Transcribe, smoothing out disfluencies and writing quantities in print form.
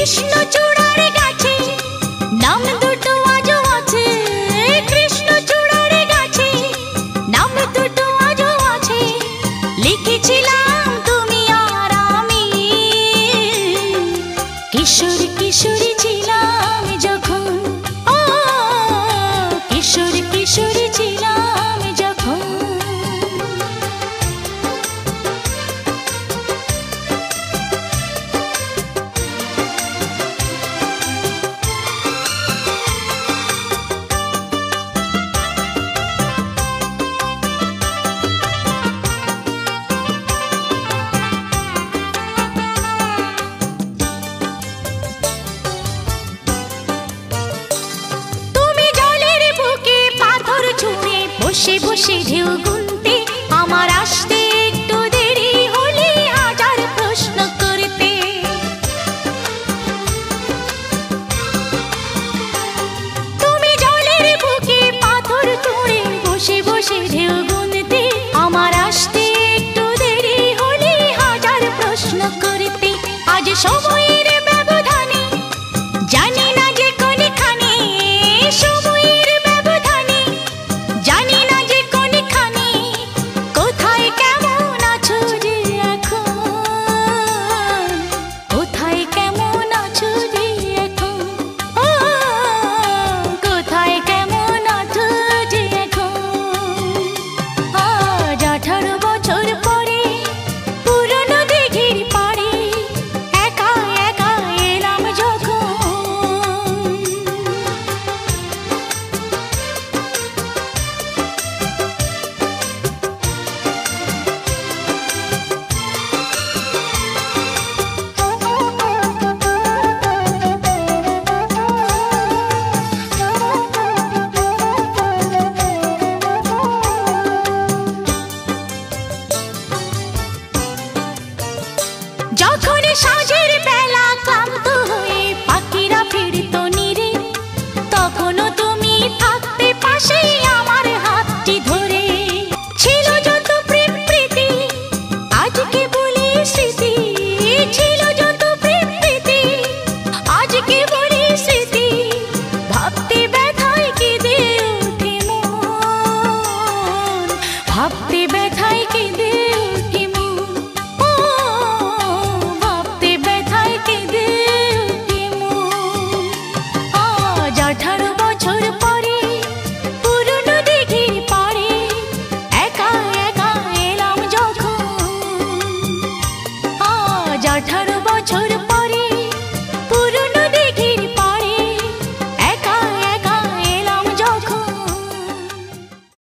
কৃষ্ণচূড়ার গাছে নাম দুটো আজও আছে, কৃষ্ণচূড়ার গাছে নাম দুটো আজও আছে। লিখেছিলাম তুমি আর আমি, কিশোর কিশোরী ছিলাম যখন, ও কিশোর কিশোরী ছিলাম যখন। বসে বসে ঢেউ গুনতে আমার আসতে একটু দেরি হলে হাজার প্রশ্ন করতে। তুমি জলের বুকে পাথর ছুঁড়ে বসে বসে ঢেউ গুনতে আমার আসতে একটু দেরি হলে হাজার প্রশ্ন করতে। আজ সময়ের ব্যবধানে জানি না যে কোনখানে, সময়ের ব্যবধানে জানি না যে কোনখানে, কোথায় কেমন আছো যে এখন, কোথায় কেমন আছো যে এখন, ও কোথায় কেমন আছো যে এখন। আজ 18 বছর পরে পুরনো দিঘির পাড়ে একা একা এলাম যখন। যখন সাঁঝের বেলা ক্লান্ত হয়ে পাখিরা ফিরতো নীরে, তখনও তুমি থাকতে পাশে আমার হাতটি ধরে। ছিল যত প্রেম প্রীতি আজকে বলি স্মৃতি, ছিল যত প্রেম প্রীতি আজকে বলি স্মৃতি। ভাবতে ব্যথায় কেঁদে ওঠে মন, ভাবতে ব্যথায় কেঁদে ওঠে মন, ও ভাবতে ব্যথায় কেঁদে ওঠে মন। আজ 18 বছর পরে পুরনো দিঘির পাড়ে একা একা এলাম যখন। আজ 18